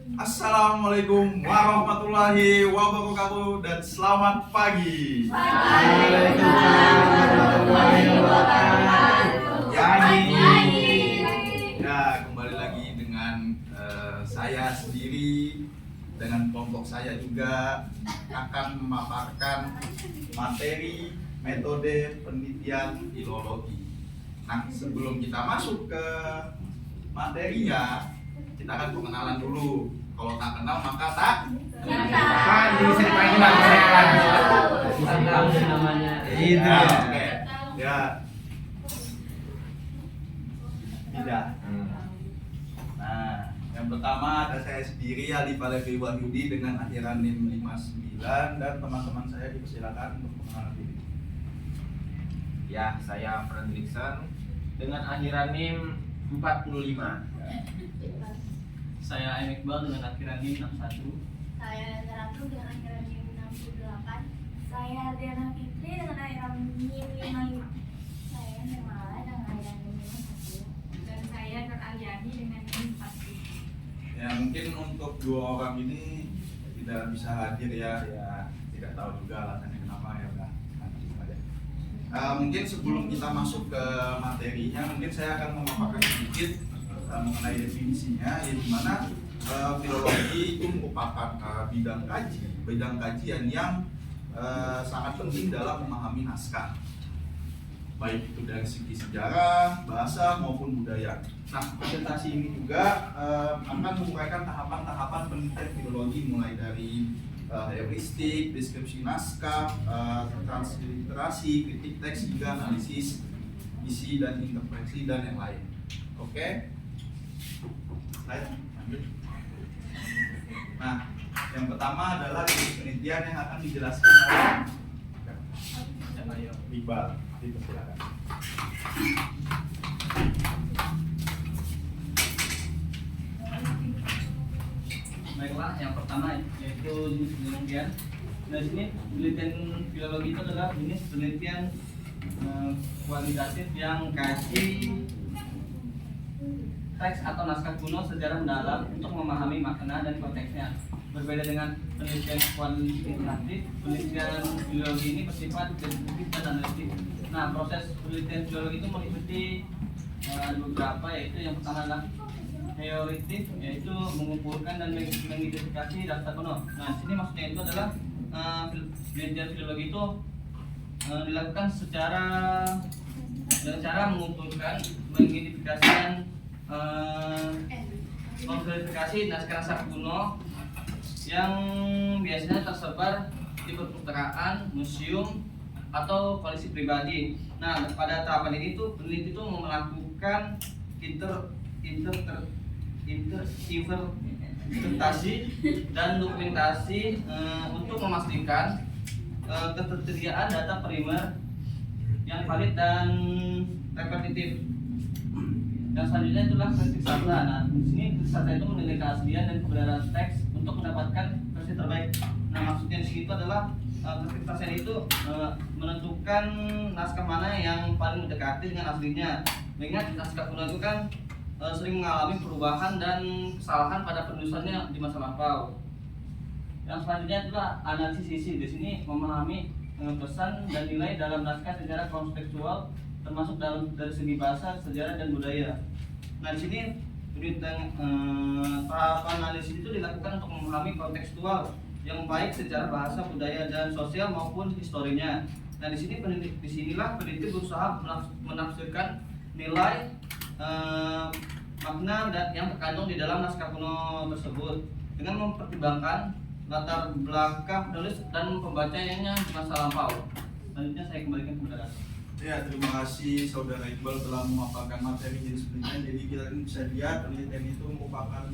Assalamualaikum warahmatullahi wabarakatuh dan selamat pagi. Waalaikumsalam warahmatullahi wabarakatuh. Ya, kembali lagi dengan saya sendiri dengan kelompok saya juga akan memaparkan materi metode penelitian filologi. Nah, sebelum kita masuk ke materinya, kita akan pengenalan dulu. Kalau tak kenal maka tak Kan bisa dipanggil namanya. Ya, oke. Ya. Tidak. Nah, yang pertama ada saya sendiri Alif Alevi Wahyudi dengan akhiran NIM 59 dan teman-teman saya dipersilakan untuk pengenalan diri. Ya, saya Frederikson dengan akhiran NIM 45. Saya Iqbal dengan akhiran NIM 61. Saya Zaratul dengan akhiran NIM 68. Saya Diana Fitri dengan akhiran NIM 55. Saya Nirmala dengan akhiran NIM 51. Dan saya Nur Aliani dengan NIM 40. Ya, mungkin untuk dua orang ini tidak bisa hadir ya tidak tahu juga alasannya kenapa ya udah nanti aja. Mungkin sebelum kita masuk ke materinya, mungkin saya akan memaparkan sedikit mengenai definisinya, yang dimana filologi itu merupakan bidang kajian yang sangat penting dalam memahami naskah, baik itu dari segi sejarah, bahasa maupun budaya. Nah, presentasi ini juga akan menguraikan tahapan-tahapan penelitian filologi mulai dari heuristik, deskripsi naskah, transliterasi, kritik teks hingga analisis isi dan interpretasi dan yang lain. Oke. Lanjut. Nah, yang pertama adalah jenis penelitian yang akan dijelaskan oleh Iqbal. Dipersilakan. Baiklah, yang pertama yaitu jenis penelitian. Nah, di sini penelitian filologi itu adalah jenis penelitian kualitatif yang kaji teks atau naskah kuno secara mendalam untuk memahami makna dan konteksnya. Berbeda dengan penelitian kuantitatif, penelitian filologi ini bersifat deskriptif dan analitik. Nah, proses penelitian filologi itu meliputi beberapa, yaitu yang pertama adalah heuristik, yaitu mengumpulkan dan mengidentifikasi daftar kuno. Nah, di sini maksudnya itu adalah penelitian filologi itu dilakukan dengan cara mengumpulkan, mengidentifikasikan, memverifikasi naskah-naskah kuno yang biasanya tersebar di perpustakaan, museum, atau koleksi pribadi. Nah, pada tahapan ini tuh peneliti itu melakukan interpretasi dan dokumentasi untuk memastikan ketersediaan data primer yang valid dan repetitif. Yang selanjutnya itulah kritik sastra. Nah, di sini kritik sastra itu menilai keaslian dan kebenaran teks untuk mendapatkan versi terbaik. Nah, maksudnya di sini itu adalah kritik sastra itu menentukan naskah mana yang paling mendekati dengan aslinya. Mengingat naskah kuno itu kan sering mengalami perubahan dan kesalahan pada penulisannya di masa lampau. Yang selanjutnya itulah analisis isi. Di sini memahami pesan dan nilai dalam naskah secara kontekstual, termasuk dari segi bahasa, sejarah, dan budaya. Nah, di sini tahap analisis itu dilakukan untuk memahami kontekstual yang baik secara bahasa, budaya, dan sosial maupun historinya. Nah, disinilah peneliti berusaha menafsirkan nilai, makna dan yang terkandung di dalam naskah kuno tersebut dengan mempertimbangkan latar belakang penulis dan pembacanya di masa lampau. Selanjutnya saya kembalikan kepada Anda. Ya, terima kasih Saudara Iqbal telah memaparkan materi jenis penelitian. Jadi kita bisa lihat penelitian itu merupakan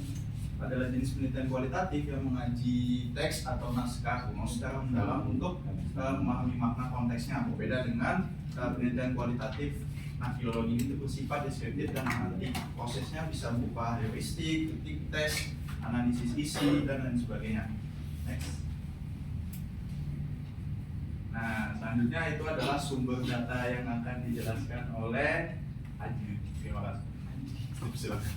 adalah jenis penelitian kualitatif yang mengkaji teks atau naskah kuno secara mendalam untuk memahami makna konteksnya. Berbeda dengan penelitian kualitatif. Nah, filologi ini bersifat deskriptif dan analitik. Prosesnya bisa berupa heuristik, kritik teks, analisis isi, dan lain sebagainya. Next. Nah, selanjutnya itu adalah sumber data yang akan dijelaskan oleh Haji. Terima kasih. Silakan.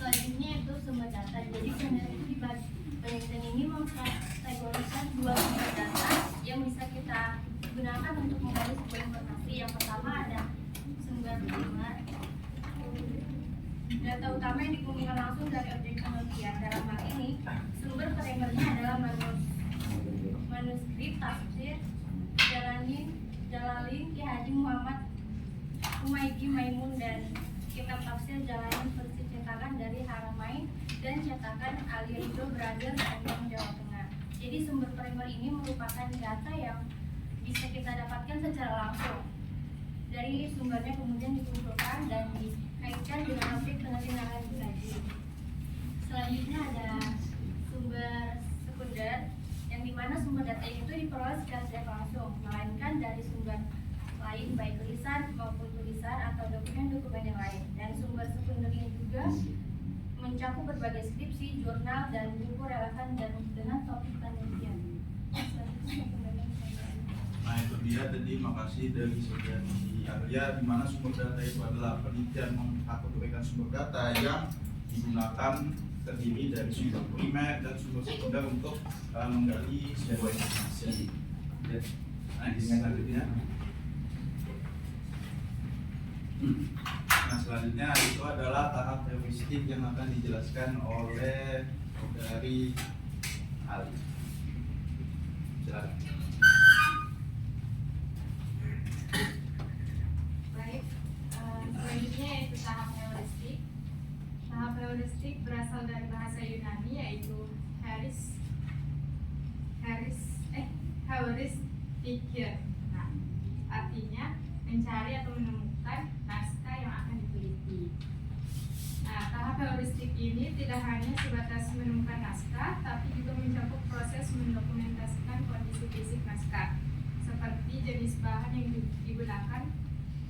Selanjutnya itu sumber data digunakan untuk menggali sebuah informasi. Yang pertama ada sumber primer. Data utama yang dikumpulkan langsung dari objek penelitian. Dalam hal ini, sumber primernya adalah manuskrip tafsir Jalalain Ki Haji Muhammad Humaydi Maimun dan kitab tafsir Jalalain versi cetakan dari Haramain dan cetakan Ali Ridho Brothers Bandung, Jawa Tengah. Jadi sumber primer ini merupakan data yang bisa kita dapatkan secara langsung dari sumbernya, kemudian dikumpulkan dan dikaitkan dengan objek penelitian yang lagi. Selanjutnya ada sumber sekunder, yang dimana sumber data itu diperoleh secara tidak langsung, melainkan dari sumber lain baik tulisan maupun tulisan atau dokumen-dokumen yang lain. Dan sumber sekunder ini juga mencakup berbagai skripsi, jurnal, dan buku relevan dan dengan topik penelitian. Nah itu dia tadi, makasih dari Saudari Arya, di mana sumber data itu adalah penelitian atau kebaikan sumber data yang digunakan terdiri dari sumber primer dan sumber sekunder untuk menggali sebuah informasi. Nah ini selanjutnya. Nah selanjutnya itu adalah tahap heuristik yang akan dijelaskan oleh Saudari Ali. Silakan. Baik, selanjutnya yaitu tahap heuristik. Tahap heuristik berasal dari bahasa Yunani yaitu heuristikir. Nah, artinya mencari atau menemukan naskah yang akan diteliti. Nah, tahap heuristik ini tidak hanya sebatas menemukan naskah, tapi juga mencakup proses mendokumentasikan kondisi fisik naskah, seperti jenis bahan yang digunakan,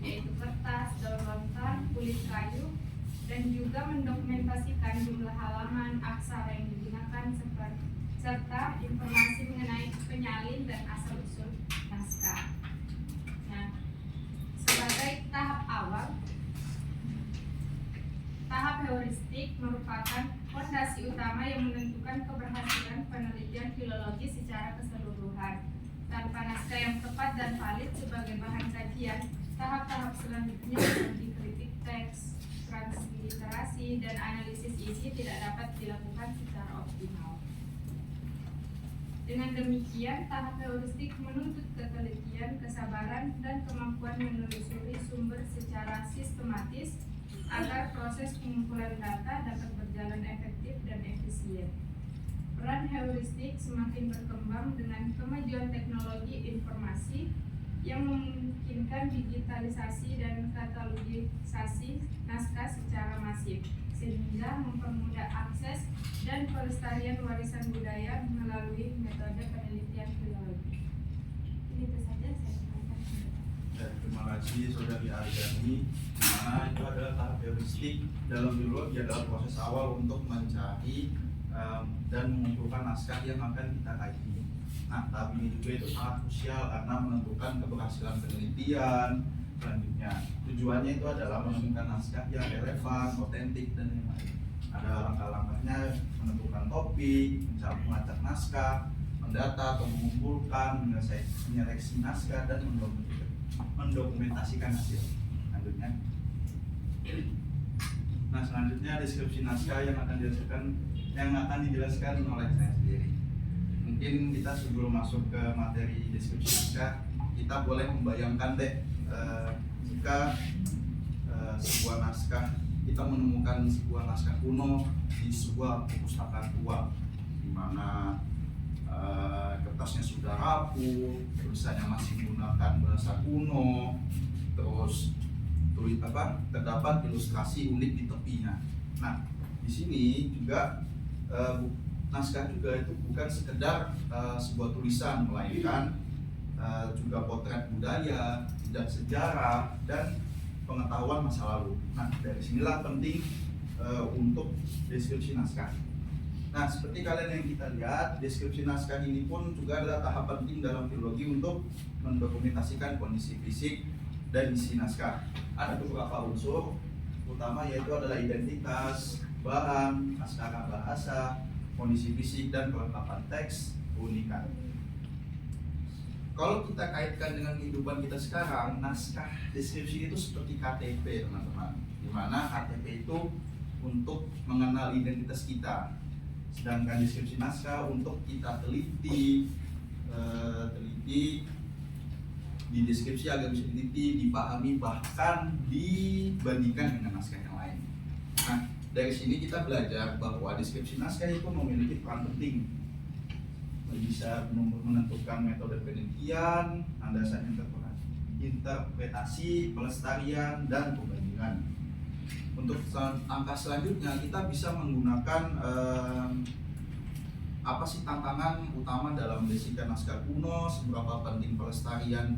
yaitu kertas, daun lontar, kulit kayu, dan juga mendokumentasikan jumlah halaman, aksara yang digunakan, serta informasi mengenai penyalin dan asal-usul naskah. Nah, sebagai tahap awal, tahap heuristik merupakan fondasi utama yang menentukan keberhasilan penelitian filologi secara keseluruhan. Tanpa naskah yang tepat dan valid sebagai bahan kajian, tahap-tahap selanjutnya seperti kritik teks, transliterasi, dan analisis isi tidak dapat dilakukan secara optimal. Dengan demikian, tahap heuristik menuntut ketelitian, kesabaran, dan kemampuan menelusuri sumber secara sistematis agar proses pengumpulan data dapat berjalan efektif dan efisien. Peran heuristik semakin berkembang dengan kemajuan teknologi informasi yang memungkinkan digitalisasi dan katalogisasi naskah secara masif, sehingga mempermudah akses dan pelestarian warisan budaya melalui metode penelitian filologi. Ini itu saja saya sampaikan. Ya, terima kasih Saudari Aryani. Mana itu adalah tahap heuristik dalam filologi adalah proses awal untuk mencari dan mengumpulkan naskah yang akan kita kaji. Nah, tahap ini juga itu sangat krusial karena menentukan keberhasilan penelitian. Selanjutnya, tujuannya itu adalah menemukan naskah yang relevan, otentik, dan yang lain. Ada langkah-langkahnya: menentukan topik, melacak naskah, mendata atau mengumpulkan, menyeleksi naskah, dan mendokumentasikan hasil. Selanjutnya, nah selanjutnya deskripsi naskah yang akan dijelaskan oleh saya sendiri. Mungkin kita sebelum masuk ke materi deskripsi naskah, kita boleh membayangkan deh jika sebuah naskah, kita menemukan sebuah naskah kuno di sebuah perpustakaan tua, di mana kertasnya sudah rapuh, tulisannya masih menggunakan bahasa kuno, terus terdapat ilustrasi unik di tepinya. Nah, di sini juga naskah juga itu bukan sekedar sebuah tulisan, melainkan juga potret budaya dan sejarah dan pengetahuan masa lalu. Nah, dari sinilah penting untuk deskripsi naskah. Nah, seperti kalian yang kita lihat, deskripsi naskah ini pun juga adalah tahap penting dalam filologi untuk mendokumentasikan kondisi fisik dan isi naskah. Ada beberapa unsur utama, yaitu adalah identitas, bahan, aksara bahasa, kondisi fisik, dan kelengkapan teks, keunikan. kalau kita kaitkan dengan kehidupan kita sekarang, naskah deskripsi itu seperti KTP teman-teman. Dimana KTP itu untuk mengenal identitas kita, sedangkan deskripsi naskah untuk kita teliti di deskripsi agar bisa diteliti, dipahami, bahkan dibandingkan dengan naskah yang lain. Nah, dari sini kita belajar bahwa deskripsi naskah itu memiliki peran penting, bisa menentukan metode penelitian, landasan interpretasi, pelestarian, dan pembandingan. Untuk angka selanjutnya kita bisa menggunakan apa sih tantangan utama dalam mendeskripsikan naskah kuno, seberapa penting pelestarian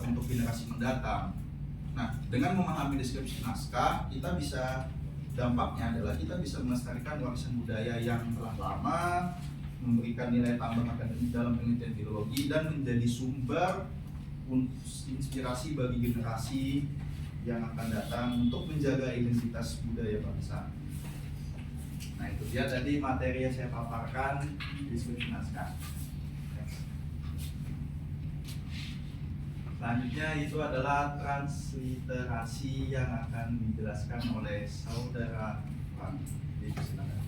untuk generasi mendatang. Nah, dengan memahami deskripsi naskah, kita bisa, dampaknya adalah kita bisa melestarikan warisan budaya yang telah lama, memberikan nilai tambah akademik dalam penelitian filologi, dan menjadi sumber inspirasi bagi generasi yang akan datang untuk menjaga identitas budaya bangsa. Nah, itu dia tadi materi yang saya paparkan di deskripsi naskah. Selanjutnya itu adalah transliterasi yang akan dijelaskan oleh saudara Frank. Silakan.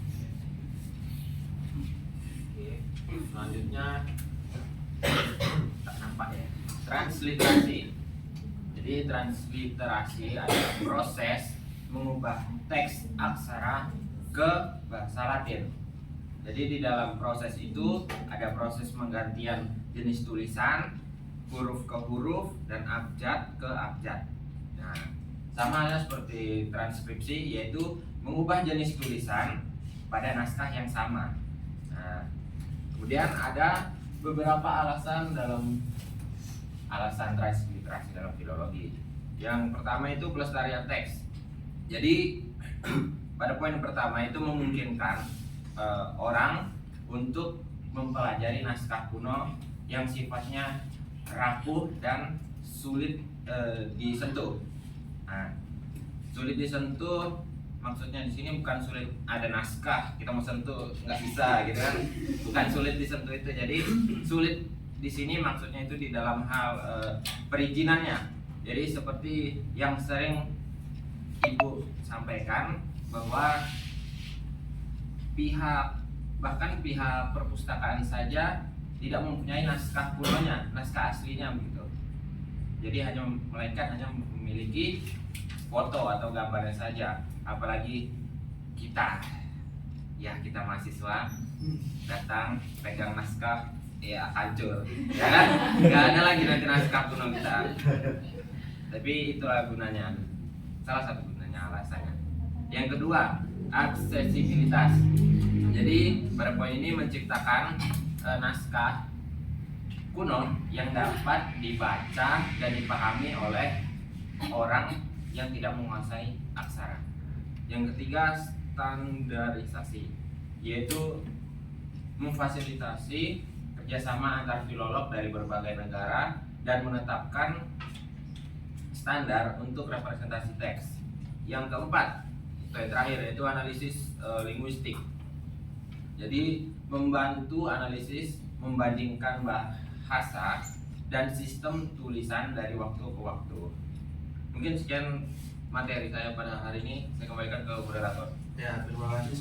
Oke, selanjutnya tak nampak ya. Transliterasi. Jadi transliterasi adalah proses mengubah teks aksara ke bahasa Latin. Jadi di dalam proses itu ada proses penggantian jenis tulisan, huruf ke huruf, dan abjad ke abjad. Nah, sama halnya seperti transkripsi, yaitu mengubah jenis tulisan pada naskah yang sama. Nah, kemudian ada beberapa alasan transliterasi dalam filologi. Yang pertama itu pelestarian teks. Jadi pada poin pertama itu memungkinkan orang untuk mempelajari naskah kuno yang sifatnya rapuh dan sulit disentuh. Nah, sulit disentuh maksudnya di sini bukan sulit ada naskah kita mau sentuh nggak bisa gitu kan, bukan sulit disentuh itu. Jadi sulit di sini maksudnya itu di dalam hal perizinannya. Jadi seperti yang sering Ibu sampaikan bahwa bahkan pihak perpustakaan saja tidak mempunyai naskah kunonya, naskah aslinya begitu. Jadi melainkan hanya memiliki foto atau gambarnya saja. Apalagi kita mahasiswa datang pegang naskah, ya hancur, ya kan? Nggak ada lagi nanti naskah kuno kita. Tapi itulah gunanya, salah satu gunanya, alasannya. Yang kedua, aksesibilitas. Jadi pada poin ini menciptakan naskah kuno yang dapat dibaca dan dipahami oleh orang yang tidak menguasai aksara. Yang ketiga, standarisasi, yaitu memfasilitasi kerjasama antar filolog dari berbagai negara dan menetapkan standar untuk representasi teks. Yang keempat, yang terakhir, yaitu analisis linguistik. Jadi membantu analisis membandingkan bahasa dan sistem tulisan dari waktu ke waktu. Mungkin sekian materi saya pada hari ini. Saya kembalikan ke moderator. Ya, terima kasih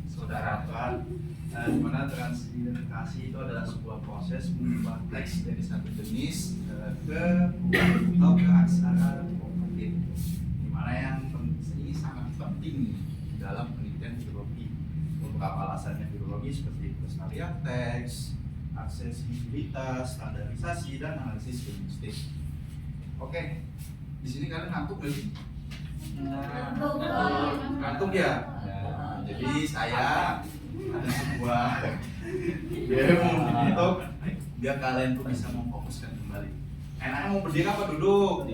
saudara Tuan. Di mana transliterasi itu adalah sebuah proses mengubah teks dari satu jenis atau ke aksara kompetitif. Di mana yang ini sangat penting dalam penelitian filologi. Beberapa alasannya filologi seperti pelestarian teks, aksesibilitas, standarisasi, dan analisis linguistik. Oke, di sini kalian ngantuk nggak sih? Ngantuk ya? Jadi saya ada sebuah demo gitu biar kalian tuh bisa memfokuskan kembali. Enaknya mau berdiri apa duduk?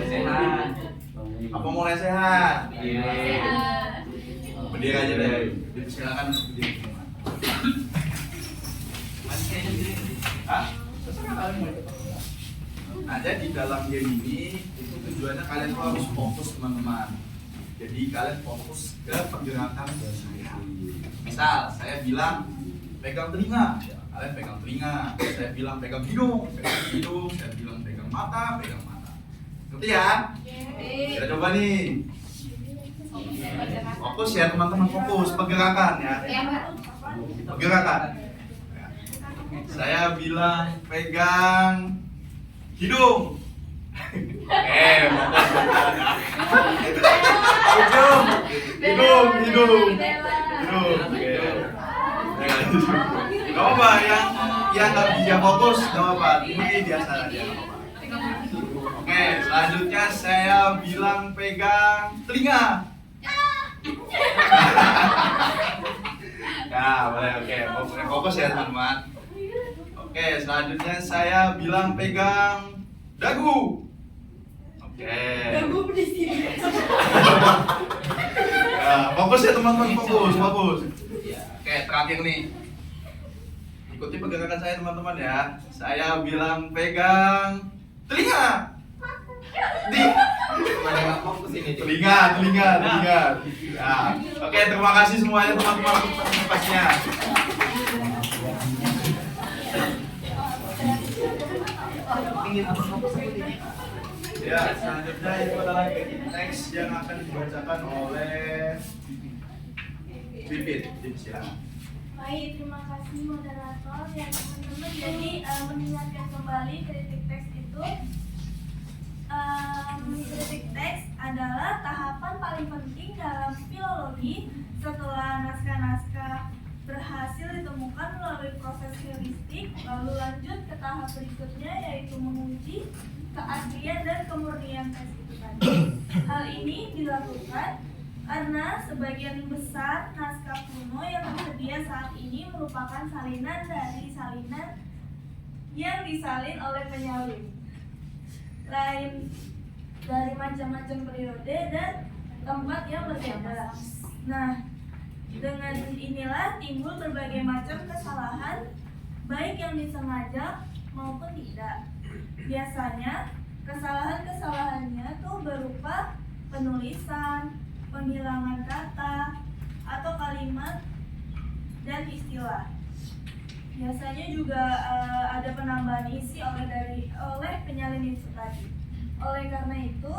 Sehat. Apa mau lesehan? Sehat. Berdiri aja deh. Silakan untuk berdiri. Hah? Terserah kalian mau ikut. Nah, jadi dalam game ini itu tujuannya kalian tuh harus fokus teman-teman. Jadi kalian fokus ke pergerakan saya. Misal saya bilang pegang telinga, Kalian pegang telinga, saya bilang pegang hidung, saya bilang pegang mata, ngerti ya? Kita coba nih. Fokus ya teman-teman, fokus pergerakan ya. Pergerakan. Saya bilang pegang hidung. Hidung. Gak apa yang nggak bisa fokus, gak apa, ini biasa aja. Oke, selanjutnya saya bilang pegang telinga. Ya, boleh, oke, fokus ya teman-teman. Oke, selanjutnya saya bilang pegang dagu. Oke. di sini. Ya, fokus ya teman-teman, fokus. Oke, terakhir nih. Ikuti pergerakan saya teman-teman ya. Saya bilang pegang telinga. Telinga. Ya. Oke, terima kasih semuanya teman-teman untuk partisipasinya. Ya, selanjutnya itu adalah teks yang akan dibacakan oleh Pipit. Silakan. Baik, terima kasih moderator ya teman-teman. Jadi mengingatkan kembali kritik teks itu. Kritik teks adalah tahapan paling penting dalam filologi setelah naskah-naskah berhasil ditemukan melalui proses heuristik, lalu lanjut ke tahap berikutnya yaitu menguji keaslian dan kemurnian teks itu tadi. Hal ini dilakukan karena sebagian besar naskah kuno yang tersedia saat ini merupakan salinan dari salinan yang disalin oleh penyalin lain dari macam-macam periode dan tempat yang berbeda. Nah, dengan inilah timbul berbagai macam kesalahan, baik yang disengaja maupun tidak. Biasanya kesalahan-kesalahannya tuh berupa penulisan, penghilangan kata atau kalimat dan istilah. Biasanya juga ada penambahan isi oleh penyalin itu tadi. Oleh karena itu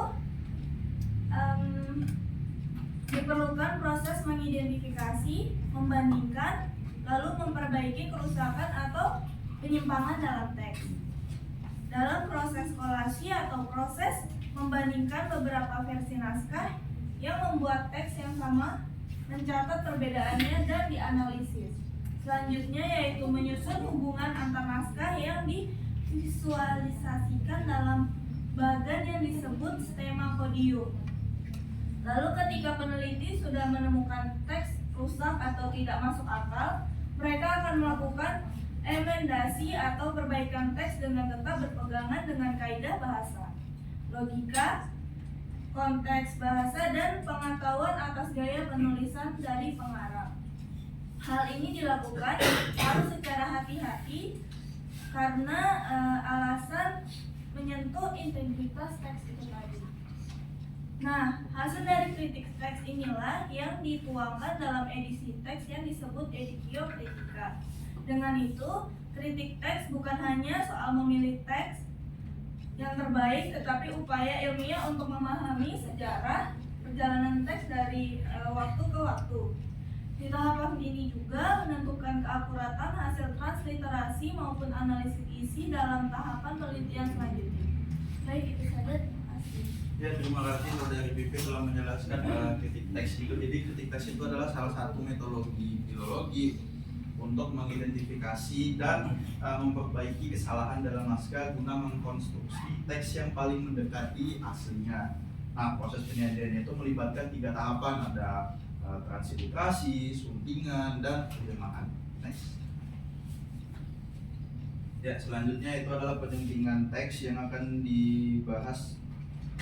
diperlukan proses mengidentifikasi, membandingkan, lalu memperbaiki kerusakan atau penyimpangan dalam teks. Dalam proses kolasi atau proses membandingkan beberapa versi naskah yang membuat teks yang sama, mencatat perbedaannya dan dianalisis. Selanjutnya yaitu menyusun hubungan antar naskah yang divisualisasikan dalam bagan yang disebut stema podium. Lalu ketika peneliti sudah menemukan teks rusak atau tidak masuk akal, mereka akan melakukan emendasi atau perbaikan teks dengan tetap berpegangan dengan kaidah bahasa, logika, konteks bahasa, dan pengetahuan atas gaya penulisan dari pengarang. Hal ini dilakukan harus secara hati-hati karena alasan menyentuh integritas teks itu tadi. Nah, hasil dari kritik teks inilah yang dituangkan dalam edisi teks yang disebut editio critica. Dengan itu, kritik teks bukan hanya soal memilih teks yang terbaik, tetapi upaya ilmiah untuk memahami sejarah perjalanan teks dari waktu ke waktu. Di tahapan ini juga menentukan keakuratan hasil transliterasi maupun analisis isi dalam tahapan penelitian selanjutnya. Baik, itu saja. Terima kasih. Ya, terima kasih dari Pipi telah menjelaskan kritik teks itu. Jadi kritik teks itu adalah salah satu metodologi filologi untuk mengidentifikasi dan memperbaiki kesalahan dalam naskah guna mengkonstruksi teks yang paling mendekati aslinya. Nah, proses penyajian itu melibatkan 3 tahapan, ada transliterasi, suntingan, dan penerimaan teks. Ya, selanjutnya itu adalah penuntingan teks yang akan dibahas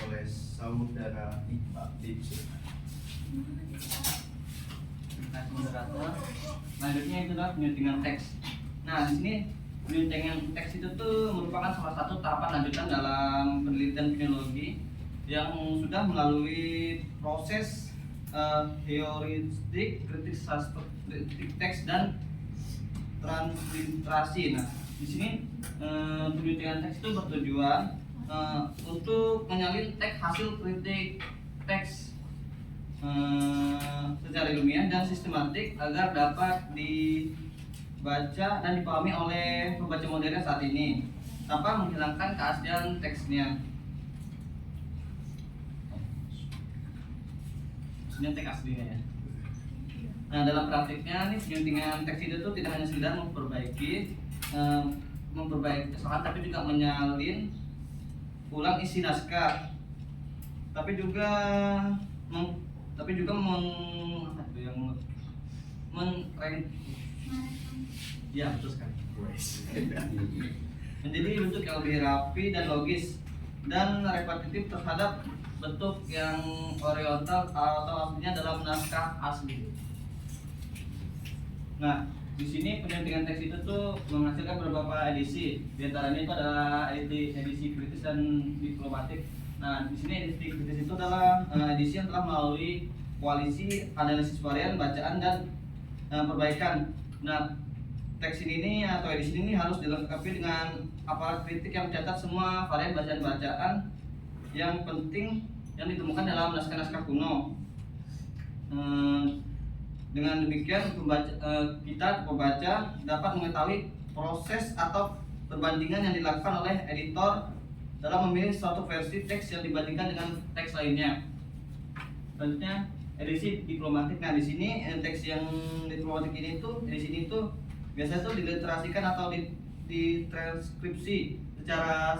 oleh saudara Iqbal. Nah, moderator. Selanjutnya itu adalah penyuntingan teks. Nah, di sini penyuntingan teks itu tuh merupakan salah satu tahapan lanjutan dalam penelitian filologi yang sudah melalui proses heuristik, kritik teks dan transliterasi. Nah, di sini penyuntingan teks itu bertujuan untuk menyalin teks hasil kritik teks secara ilmiah dan sistematik agar dapat dibaca dan dipahami oleh pembaca modern saat ini tanpa menghilangkan keaslian teksnya. Ini teks aslinya ya. Nah, dalam praktiknya nih penyuntingan teks itu tuh tidak hanya sekedar memperbaiki kesalahan, tapi juga menyalin ulang isi naskah, tapi juga ya betul sekali. Menjadi bentuk yang lebih rapi dan logis dan repetitif terhadap bentuk yang horizontal atau aslinya dalam naskah asli. Nah, di sini penyuntingan teks itu tuh menghasilkan beberapa edisi. Di antaranya itu adalah edisi kritis dan diplomatik. Nah, di sini edisi kritis itu adalah edisi yang telah melalui koalisi analisis varian, bacaan dan perbaikan. Nah, teks ini atau edisi ini harus dilengkapi dengan aparat kritik yang mencatat semua varian bacaan-bacaan yang penting yang ditemukan dalam naskah-naskah kuno. Dengan demikian kita pembaca dapat mengetahui proses atau perbandingan yang dilakukan oleh editor dalam memilih suatu versi teks yang dibandingkan dengan teks lainnya. Selanjutnya edisi diplomatik. Nah, di sini teks yang diplomatik ini tuh edisi ini tuh biasanya tuh diliterasikan atau ditranskripsi secara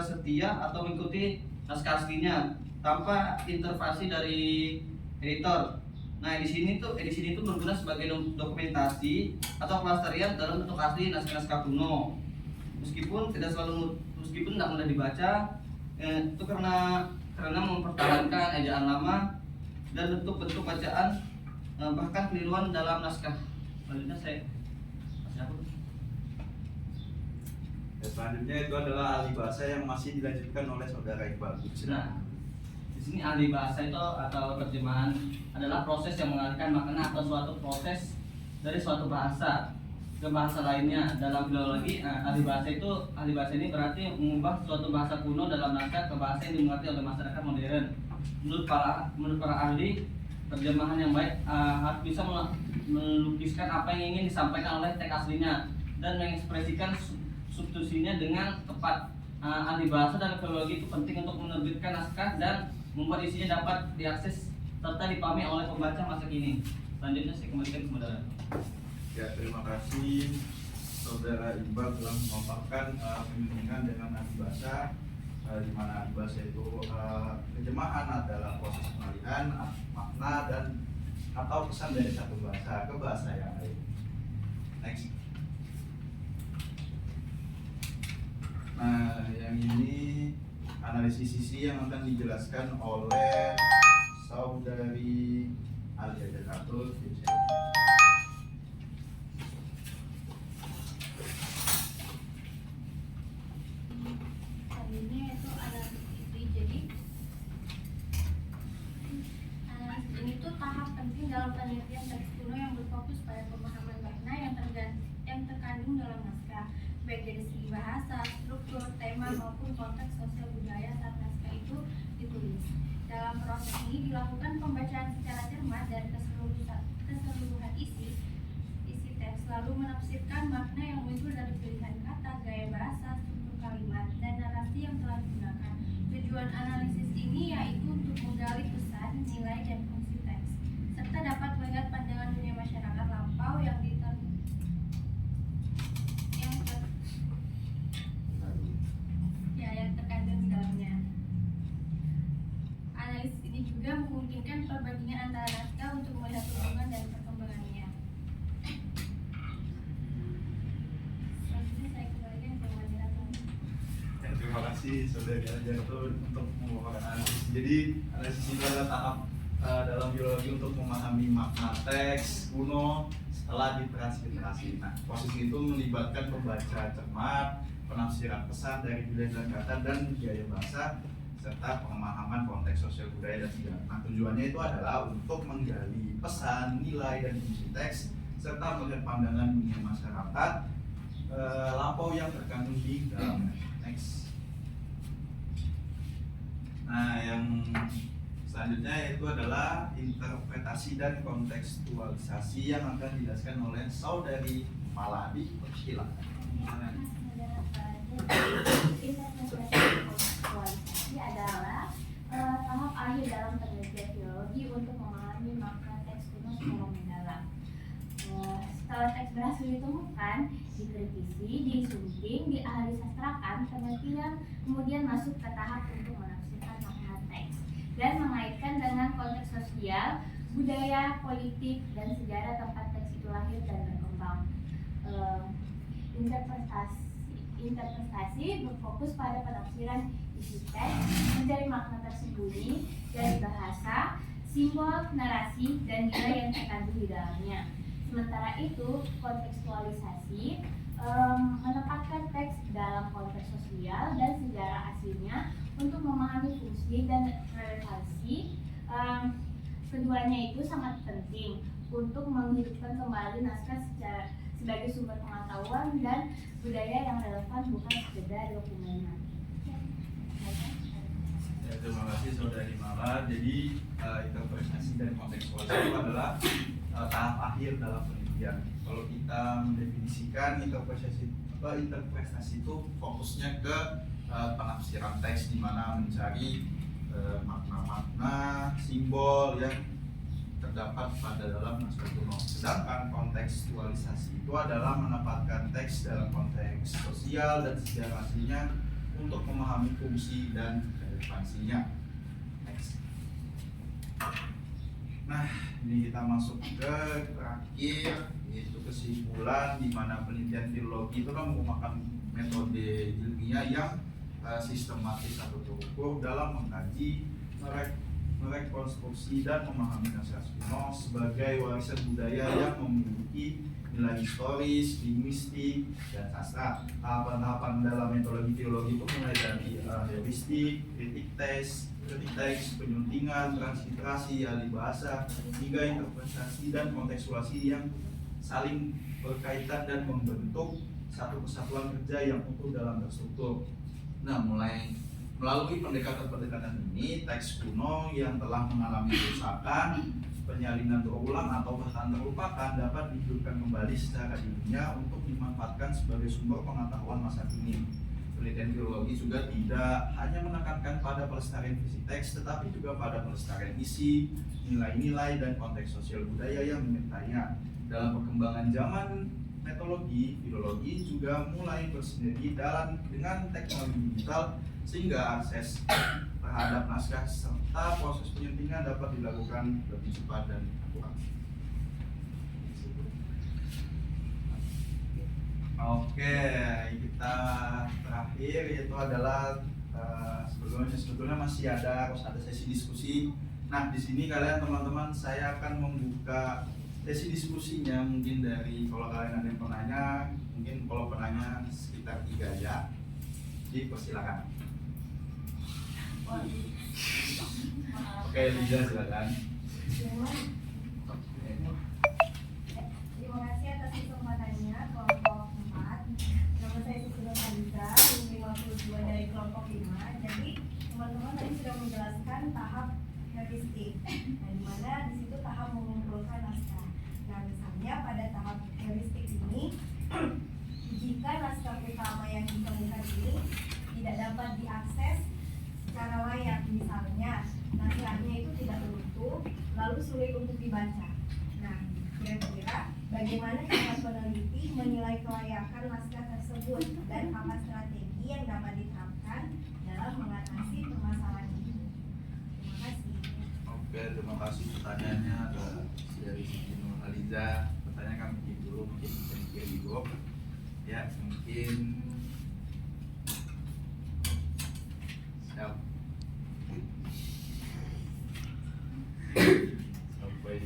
setia atau mengikuti naskah aslinya tanpa intervensi dari editor. Nah, di sini tuh berguna sebagai dokumentasi atau pelestarian dalam bentuk asli naskah-naskah kuno. Meskipun tidak mudah dibaca, itu karena mempertahankan ejaan lama dan bentuk-bentuk bacaan bahkan keliruan dalam naskah. Selanjutnya saya kasih aku. Ya, selanjutnya itu adalah ahli bahasa yang masih dilanjutkan oleh saudara Iqbal. Nah, di sini ahli bahasa itu atau terjemahan adalah proses yang mengalihkan makna atau suatu proses dari suatu bahasa ke bahasa lainnya. Dalam filologi, ahli bahasa ini berarti mengubah suatu bahasa kuno dalam naskah ke bahasa yang dimengerti oleh masyarakat modern. Menurut para ahli, terjemahan yang baik harus bisa melukiskan apa yang ingin disampaikan oleh teks aslinya dan mengekspresikan substitusinya dengan tepat. Ahli bahasa dan filologi itu penting untuk menerbitkan naskah dan membuat isinya dapat diakses serta dipahami oleh pembaca masa kini. Selanjutnya saya kembalikan ke saudara. Ya, terima kasih saudara Iqbal telah memaparkan penyuntingan dengan ahli bahasa, di mana ahli bahasa itu terjemahan adalah proses pengalihan makna dan atau pesan dari satu bahasa ke bahasa yang lain. Next. Nah, yang ini analisis isi yang akan dijelaskan oleh saudari Alia Jakatul. Selanjutnya itu analisis isi. Jadi analisis ini tuh tahap penting dalam penelitian teks kuno yang berfokus pada pemahaman makna yang terkandung dalam naskah, baik dari segi bahasa, struktur, tema maupun konteks sosial budaya saat naskah itu ditulis. Dalam proses ini dilakukan pembacaan secara cermat dari keseluruhan isi teks, lalu menafsirkan makna yang muncul dari pilihan kata, gaya bahasa, struktur kalimat, dan narasi yang telah digunakan. Tujuan analisis ini yaitu untuk menggali pesan, nilai, dan fungsi teks, serta dapat melihat pandangan dunia masyarakat lampau yang terkandung di dalamnya. Analisis ini juga memungkinkan perbandingan antara naskah untuk melihat hubungan dan perkembangannya. Selanjutnya saya kembalikan ke moderator. Ya, terima kasih saudara Jakatul untuk memaparkan analisis. Jadi analisis ini adalah tahap dalam biologi untuk memahami makna teks kuno setelah ditransliterasi. Nah, proses itu melibatkan pembaca cermat, penafsiran pesan dari pilihan kata dan gaya bahasa, serta pemahaman konteks sosial budaya dan sejarah. Nah, tujuannya itu adalah untuk menggali pesan, nilai, dan fungsi teks serta melihat pandangan dunia masyarakat lampau yang terkandung di dalamnya. Next. Nah, yang selanjutnya yaitu adalah interpretasi dan kontekstualisasi yang akan dijelaskan oleh Saudari Maladi. Silakan. Interpretasi adalah tahap akhir dalam penelitian filologi untuk memahami makna teks kuno secara mendalam. Setelah teks berhasil ditemukan, dikritisi, disunting, diahlisastrakan, kemudian masuk ke tahap untuk menafsirkan makna teks dan mengaitkan dengan konteks sosial, budaya, politik, dan sejarah tempat teks itu lahir dan berkembang. Interpretasi berfokus pada penafsiran isi teks, mencari makna tersembunyi dari bahasa, simbol, narasi, dan nilai yang terkandung di dalamnya. Sementara itu, kontekstualisasi menempatkan teks dalam konteks sosial dan sejarah aslinya untuk memahami fungsi dan relevansi. Keduanya itu sangat penting untuk menghidupkan kembali naskah sebagai sumber pengetahuan dan budaya yang relevan, bukan sekedar dokumen. Ya, terima kasih Saudari Mala. Jadi interpretasi dan kontekstualisasi itu adalah tahap akhir dalam penelitian. Kalau kita mendefinisikan interpretasi itu fokusnya ke penafsiran teks, di mana mencari makna-makna, simbol yang terdapat pada dalam naskah kuno. Sedangkan kontekstualisasi itu adalah menempatkan teks dalam konteks sosial dan sejarah aslinya untuk memahami fungsi dan relevansinya. Next. Nah, ini kita masuk ke terakhir, yaitu kesimpulan, di mana penelitian filologi itu kan menggunakan metode ilmiah yang sistematis atau terukur dalam mengkaji, merekonstruksi dan memahami naskah kuno sebagai warisan budaya yang memiliki nilai historis, linguistik, dan sastra. Tahapan-tahapan dalam metodologi filologi itu mulai dari heuristik, kritik teks, penyuntingan, transliterasi, ahli bahasa, hingga interpretasi dan kontekstualisasi yang saling berkaitan dan membentuk satu kesatuan kerja yang utuh dalam terstruktur. Nah, melalui pendekatan-pendekatan ini, teks kuno yang telah mengalami kerusakan, penyalinan berulang atau bahkan terlupakan dapat dihidupkan kembali secara ilmiah untuk dimanfaatkan sebagai sumber pengetahuan masa kini. Penelitian filologi juga tidak hanya menekankan pada pelestarian visi teks, tetapi juga pada pelestarian isi, nilai-nilai, dan konteks sosial budaya yang menyertainya. Dalam perkembangan zaman metodologi, filologi juga mulai bersinergi dengan teknologi digital, sehingga akses terhadap naskah serta proses penyuntingan dapat dilakukan lebih cepat dan akurat. Oke, kita terakhir yaitu adalah sebetulnya masih harus ada sesi diskusi. Nah, di sini kalian teman-teman, saya akan membuka sesi diskusinya. Mungkin dari, kalau kalian ada yang penanya, mungkin kalau penanya sekitar 3 aja. Jadi persilakan. Oke, Liza silakan. Terima kasih atas kesempatannya kelompok 4. Nama saya Susilo Kalisa, 52 dari kelompok 5. Jadi teman-teman tadi sudah menjelaskan tahap heuristik. Nah, di mana di situ tahap mengumpulkan naskah. Nah, misalnya pada tahap heuristik ini, jika naskah utama yang ditemukan ini tidak dapat diakses secara layak, misalnya naskahnya itu tidak utuh, lalu sulit untuk dibaca. Nah, kira-kira bagaimana cara peneliti menilai kelayakan naskah tersebut dan apa strategi yang dapat diterapkan dalam mengatasi permasalahan ini? Terima kasih. Oke, terima kasih pertanyaannya dari Siti Nurhaliza. Pertanyaan kami bikin dulu, mungkin bisa dikirim di grup. Ya, mungkin siap. Sampai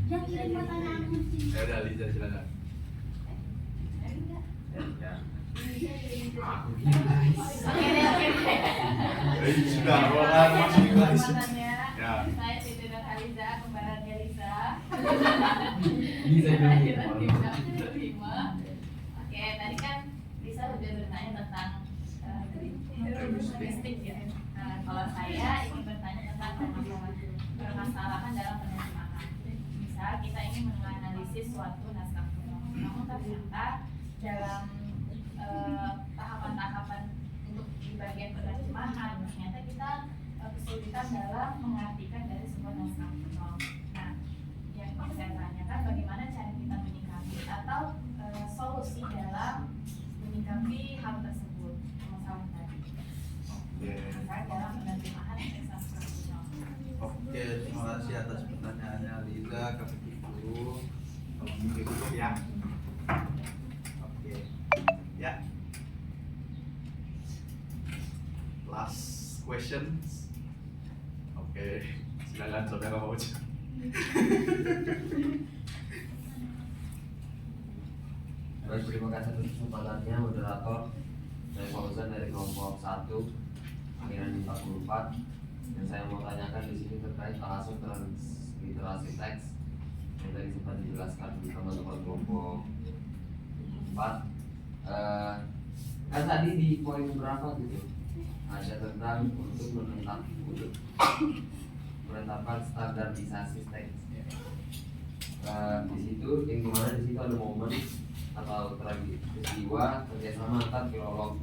Yang kirim pertanyaan ya udah, Liza silakan. Ya. Sudah, orang masih guys. Kekuatannya, Ya. saya Siti Nurhaliza, kembaran Elisa. Bisa Kelahiran di 65. Oke, tadi kan Lisa udah bertanya tentang karakteristik ya. Kalau saya ingin bertanya tentang permasalahan dalam penerimaan. Misal kita ingin menganalisis suatu naskah kuno, namun ternyata dalam tahapan-tahapan untuk di bagian penerjemahan ternyata kita kesulitan dalam mengartikan dari sebuah naskah kuno. Nah, yang mau saya tanyakan bagaimana cara kita menyikapi atau solusi dalam menyikapi hal tersebut, masalah tadi. Oke. Misalnya dalam penerjemahan teks naskah kuno. Oke, terima kasih atas pertanyaannya Liza. Kami dulu. Oke, dulu ya. Oke, ya. Last questions. Oke, silakan saudara Fauzi. Baik, terima kasih atas kesempatannya moderator. Saya Fauzan dari kelompok 1 akhiran 44. Dan saya mau tanyakan di sini terkait asuh transliterasi teks yang tadi sempat dijelaskan di teman-teman kelompok 4. Kan tadi di poin berapa gitu ada tentang untuk menetapkan standarisasi teks. Di situ yang dimana di situ ada momen atau peristiwa kerjasama antar filolog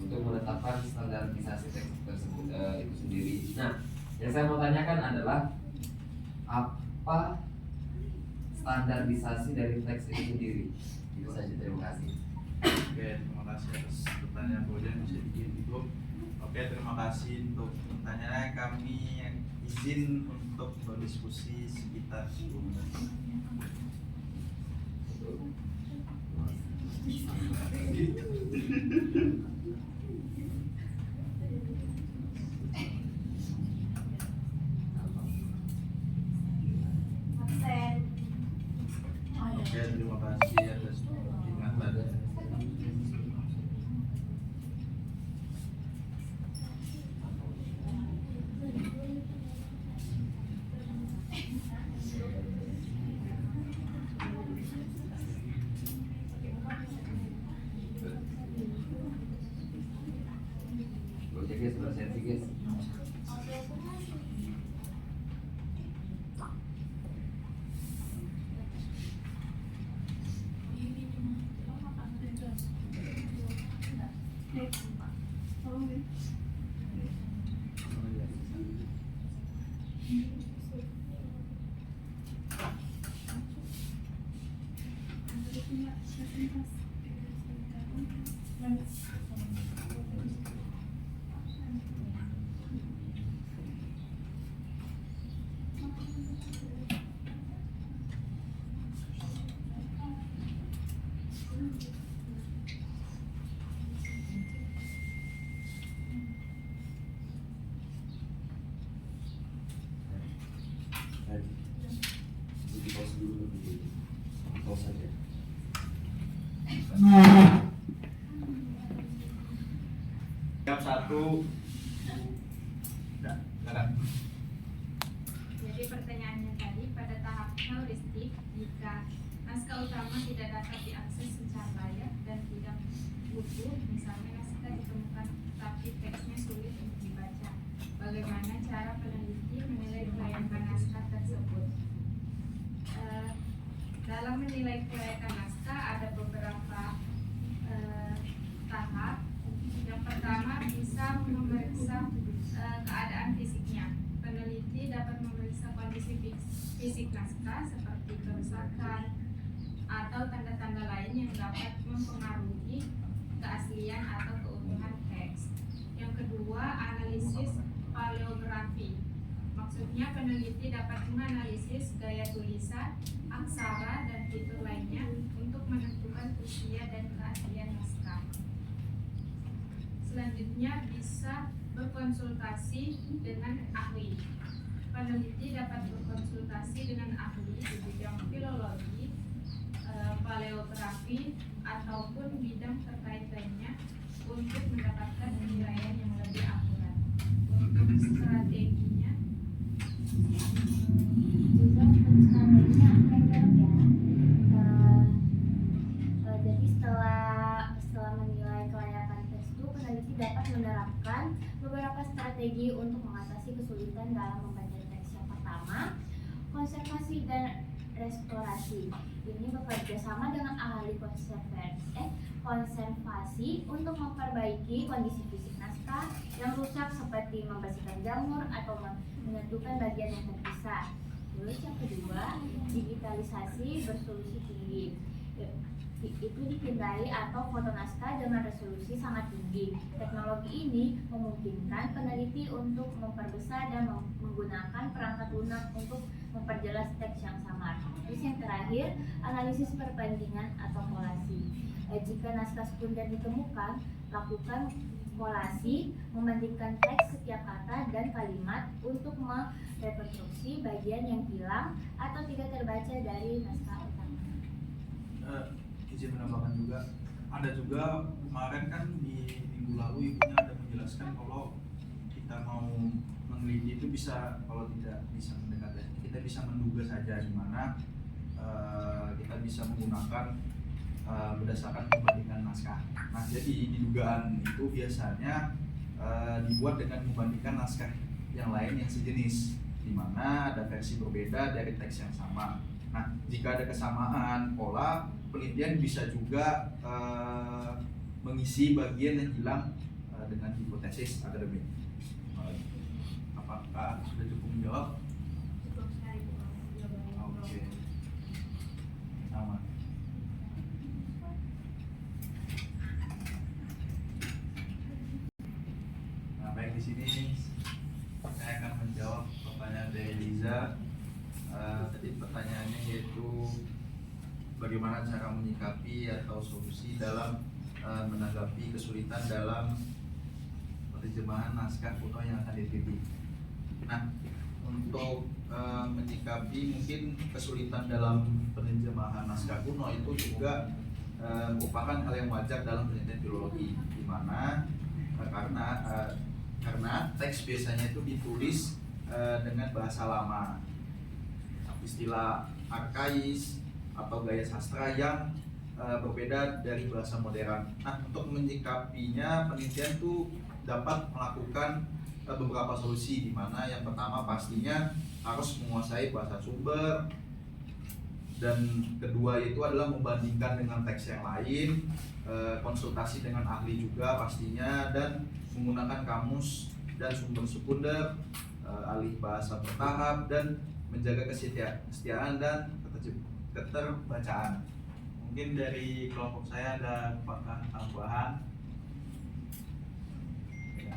untuk menetapkan standarisasi teks tersebut itu sendiri. Nah, yang saya mau tanyakan adalah apa standarisasi dari teks itu sendiri? Itu saja, terima kasih. Oke, terima kasih atas pertanyaan Bojan, bisa bikin itu. Oke, terima kasih untuk pertanyaannya. Kami izin untuk berdiskusi sekitar 10 menit. Absen. Oke, terima kasih atas ingatannya. Oke guys, presentasi guys. Di pause dulu di pause saja. Siap, 1. Udah, silakan. Jadi pertanyaannya tadi, pada tahap heuristik, jika naskah utama tidak dapat diakses secara layak dan tidak utuh, misalnya naskah ditemukan tapi teksnya sulit untuk dibaca, bagaimana cara peneliti menilai kelayakan naskah tersebut? Dalam menilai kelayakan naskah ada beberapa tahap. Yang pertama bisa memeriksa keadaan fisiknya. Peneliti dapat memeriksa kondisi fisik naskah seperti kerusakan atau tanda-tanda lain yang dapat mempengaruhi keaslian atau keutuhan teks. Yang kedua, analisis paleografi. Maksudnya peneliti dapat menganalisis gaya tulisan, aksara, dan fitur lainnya untuk menentukan usia dan keaslian naskah. Selanjutnya bisa berkonsultasi dengan ahli. Peneliti dapat berkonsultasi dengan ahli di bidang filologi, paleografi, ataupun bidang terkait lainnya untuk mendapatkan penilaian yang lebih akurat. Untuk strateginya, juga untuk strateginya akan jawab ya. Jadi setelah menilai kelayakan teks itu, peneliti dapat menerapkan beberapa strategi untuk mengatasi kesulitan dalam membaca teks. Yang pertama, konservasi dan restorasi. Ini bekerja sama dengan ahli konservasi untuk memperbaiki kondisi fisik naskah yang rusak seperti membersihkan jamur atau menyatukan bagian yang terpisah. Terus yang kedua, digitalisasi bersolusi tinggi. Itu dipindai atau foto naskah dengan resolusi sangat tinggi. Teknologi ini memungkinkan peneliti untuk memperbesar dan menggunakan perangkat lunak untuk memperjelas teks yang samar. Terus yang terakhir, analisis perbandingan atau kolasi. Jika naskah sekunder ditemukan, lakukan kolasi, membandingkan teks setiap kata dan kalimat untuk merekonstruksi bagian yang hilang atau tidak terbaca dari naskah utama. Izin menambahkan juga, ada juga kemarin kan di minggu lalu ibunya ada menjelaskan kalau kita mau meneliti itu bisa, kalau tidak bisa mendekat, kita bisa menduga saja, di mana kita bisa menggunakan berdasarkan membandingkan naskah. Nah, jadi di dugaan itu biasanya dibuat dengan membandingkan naskah yang lain yang sejenis, di mana ada versi berbeda dari teks yang sama. Nah, jika ada kesamaan pola, penelitian bisa juga mengisi bagian yang hilang dengan hipotesis akademik. Apakah sudah cukup menjawab? Cukup sekali jawabannya. Oke. Sama. Nah, baik, di sini saya akan menjawab pertanyaan dari Liza. Tadi pertanyaannya yaitu bagaimana cara menyikapi atau solusi dalam menanggapi kesulitan dalam penerjemahan naskah kuno yang akan diteliti. Nah, untuk menyikapi mungkin kesulitan dalam penerjemahan naskah kuno itu juga merupakan hal yang wajar dalam penelitian filologi, di mana karena teks biasanya itu ditulis dengan bahasa lama, istilah arkais atau gaya sastra yang berbeda dari bahasa modern. Nah, untuk menyikapinya, penelitian itu dapat melakukan beberapa solusi, di mana yang pertama pastinya harus menguasai bahasa sumber, dan kedua itu adalah membandingkan dengan teks yang lain, konsultasi dengan ahli juga pastinya, dan menggunakan kamus dan sumber sekunder, alih bahasa bertahap, dan menjaga kesetiaan dan keterbacaan. Mungkin dari kelompok saya ada apakah tambahan? Ya.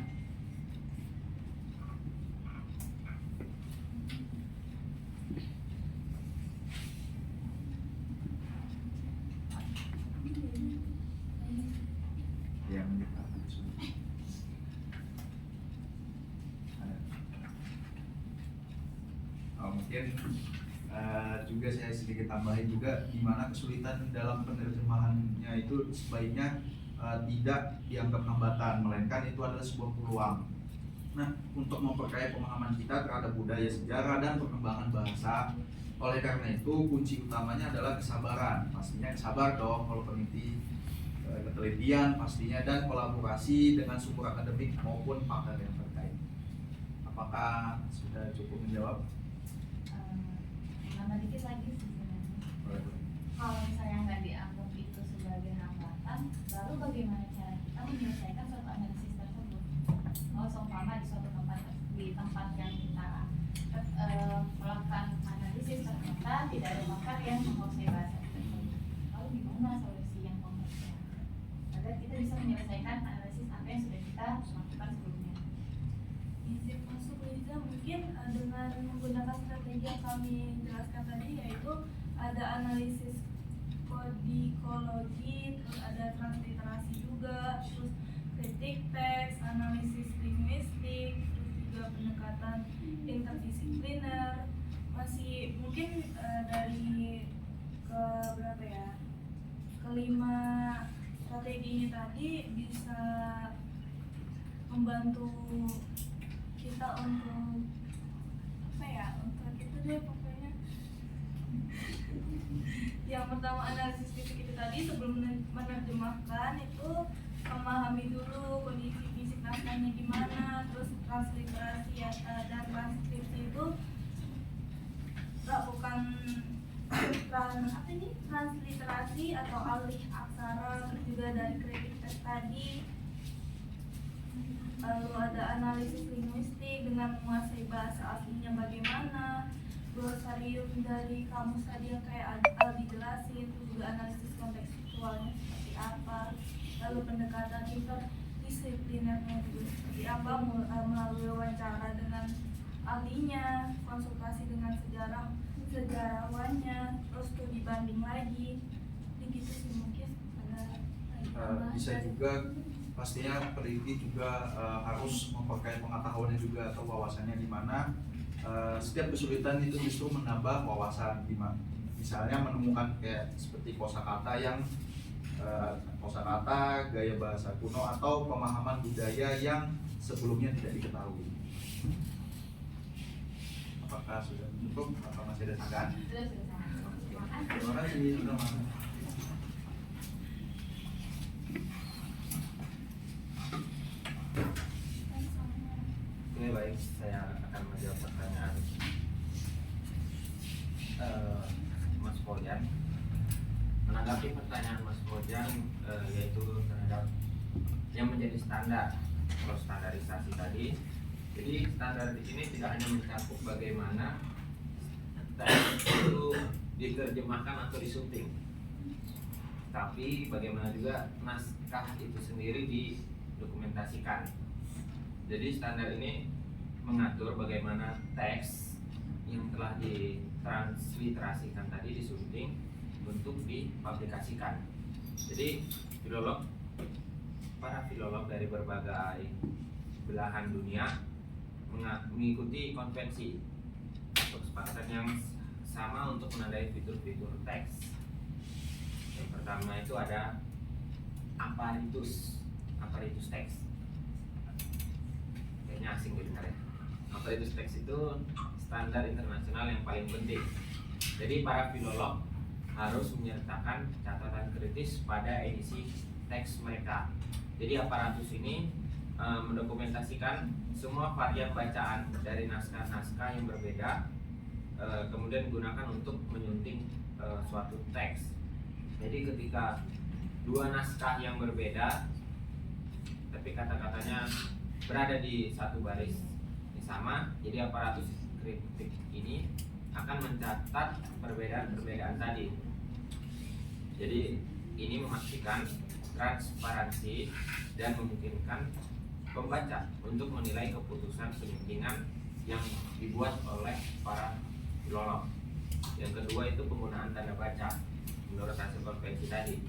Yang mungkin juga saya sedikit tambahin juga, di mana kesulitan dalam penerjemahannya itu sebaiknya tidak dianggap hambatan, melainkan itu adalah sebuah peluang. Nah, untuk memperkaya pemahaman kita terhadap budaya, sejarah, dan perkembangan bahasa. Oleh karena itu, kunci utamanya adalah kesabaran. Pastinya sabar dong kalau peneliti, ketelitian pastinya, dan kolaborasi dengan sumber akademik maupun pakar yang terkait. Apakah sudah cukup menjawab? Nambah dikit lagi sih sebenarnya. Kalau misalnya nggak dianggap itu sebagai hambatan, lalu bagaimana cara kita menyelesaikan suatu analisis tersebut? Seumpama di suatu tempat, yang kita melakukan analisis, ternyata tidak ada pakar yang menguasai bahasa tersebut. Lalu gimana solusi yang konkretnya agar kita bisa menyelesaikan analisis apa yang sudah kita lakukan sebelumnya? Izin masuk Liza, mungkin dengan menggunakan strategi yang kami jelaskan tadi, yaitu ada analisis kodikologi, terus ada transliterasi juga, terus kritik teks, analisis linguistik, terus juga pendekatan interdisipliner. Masih mungkin dari kelima strategi ini tadi bisa membantu kita untuk apa ya, untuk itu deh pokoknya. Yang pertama analisis fisik itu tadi, sebelum menerjemahkan itu memahami dulu kondisi fisik naskahnya gimana, terus transliterasi ya, dan transkripsi itu lakukan transliterasi atau alih aksara, terus juga dari kritik teks tadi. Lalu ada analisis linguistik dengan menguasai bahasa aslinya bagaimana, glosarium dari kamus tadi yang kayak Aldi jelasin, terus juga analisis kontekstualnya seperti apa, lalu pendekatan interdisiplinernya juga seperti apa, melalui wawancara dengan ahlinya, konsultasi dengan sejarawannya, terus studi banding lagi. Begitu sih mungkin ada Bisa juga pastinya peneliti juga harus memperkaya pengetahuannya juga atau wawasannya, di mana setiap kesulitan itu justru menambah wawasan, misalnya menemukan kayak seperti kosakata yang kosakata gaya bahasa kuno atau pemahaman budaya yang sebelumnya tidak diketahui. Apakah sudah cukup atau masih ada tambahan? Terima kasih sudah masuk. Oke, baik, saya akan menjawab pertanyaan Mas Bojan. Menanggapi pertanyaan Mas Bojan, yaitu terhadap yang menjadi standar atau standarisasi tadi. Jadi standar di sini tidak hanya mencakup bagaimana teks itu diterjemahkan atau disunting, tapi bagaimana juga naskah itu sendiri didokumentasikan. Jadi standar ini mengatur bagaimana teks yang telah ditransliterasikan tadi disunting untuk dipublikasikan. Jadi para filolog dari berbagai belahan dunia mengikuti konvensi atau kesepakatan yang sama untuk menandai fitur-fitur teks. Yang pertama itu ada aparitus teks. Kayaknya asing didengar ya. Aparitus teks itu standar internasional yang paling penting. Jadi para filolog harus menyertakan catatan kritis pada edisi teks mereka. Jadi aparatus ini mendokumentasikan semua varian bacaan dari naskah-naskah yang berbeda, kemudian digunakan untuk menyunting suatu teks. Jadi ketika dua naskah yang berbeda tapi kata-katanya berada di satu baris yang sama, jadi aparatus kritik ini akan mencatat perbedaan-perbedaan tadi. Jadi ini memastikan transparansi dan memungkinkan pembaca untuk menilai keputusan penyuntingan yang dibuat oleh para filolog. Yang kedua itu penggunaan tanda baca. Menurut hasil konvensi tadi,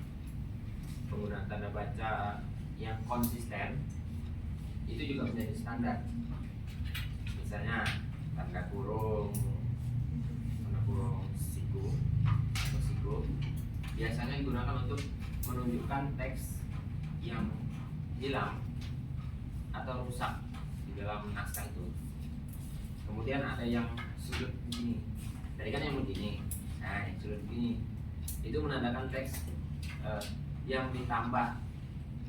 penggunaan tanda baca yang konsisten itu juga menjadi standar. Misalnya tanda kurung siku atau siku biasanya digunakan untuk menunjukkan teks yang hilang atau rusak di dalam naskah itu. Kemudian ada yang sudut begini. Tadi kan yang begini. Nah, yang sudut begini itu menandakan teks yang ditambah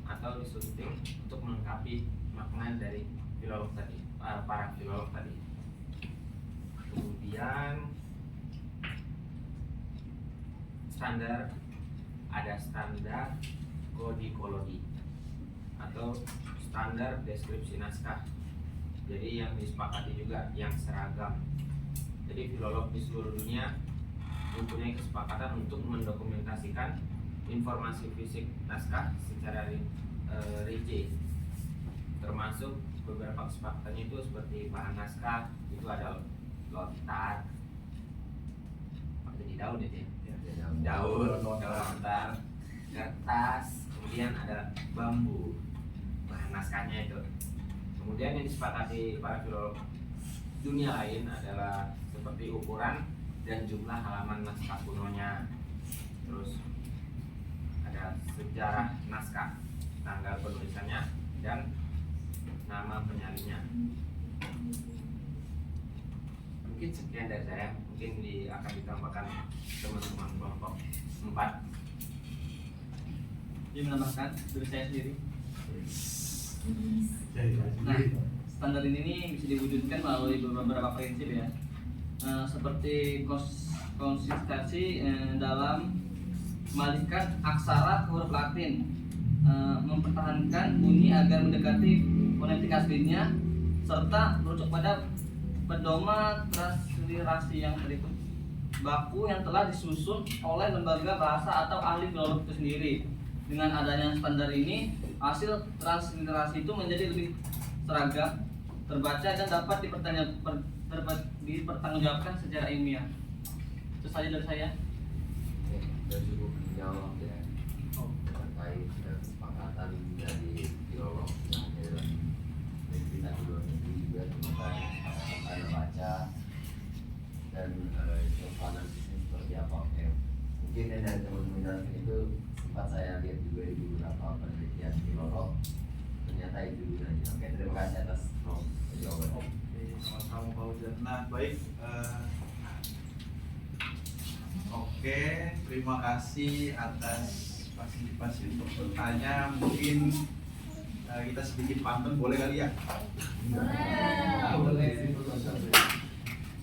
atau disunting untuk melengkapi makna dari filolog tadi, para filolog tadi. Kemudian ada standar kodikologi atau standar deskripsi naskah. Jadi yang disepakati juga yang seragam. Jadi filolog di seluruh dunia mempunyai kesepakatan untuk mendokumentasikan informasi fisik naskah secara rinci. Termasuk beberapa kesepakatannya itu seperti bahan naskah itu ada lontar, jadi daun itu ya, daun, lontar, kertas, kemudian ada bambu, bahan naskahnya itu. Kemudian yang disepakati para filolog dunia lain adalah seperti ukuran dan jumlah halaman naskah kunonya. Terus ada sejarah naskah, tanggal penulisannya, dan nama penyalinnya. Mungkin sekian dari saya, mungkin akan ditambahkan teman-teman kelompok 4. Ini menambahkan dari saya sendiri. Nah, standar ini bisa diwujudkan melalui beberapa prinsip ya, seperti konsistensi dalam mengalihkan aksara ke huruf Latin, mempertahankan bunyi agar mendekati fonetik aslinya, serta merujuk pada pedoman transliterasi yang berikut baku yang telah disusun oleh lembaga bahasa atau ahli filologi itu sendiri. Dengan adanya standar ini, hasil transliterasi itu menjadi lebih seragam, terbaca, dan dapat dipertanggungjawabkan secara ilmiah. Itu saja dari saya. Oke, sudah cukup menjawab ya terkait kesepakatan dari filolog yang ada dalam negeri dan luar negeri juga tentang cara baca dan contoh analisisnya seperti apa. Oke, mungkin dari teman-teman itu sempat saya lihat juga di beberapa penelitian filolog, ternyata itu gunanya. Oke, terima kasih atas jawaban. Oke, sama-sama Pak Ujan. Nah, baik. Oke, terima kasih atas partisipasi untuk bertanya. Mungkin kita sedikit pantun, boleh kali ya? Boleh.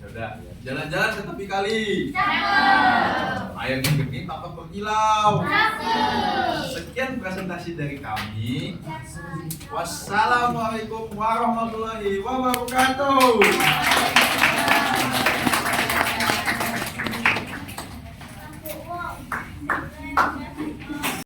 Sudah, jalan-jalan ke tepi kali. Airnya jernih tanpa berkilau. Sekian presentasi dari kami. Wassalamualaikum warahmatullahi wabarakatuh.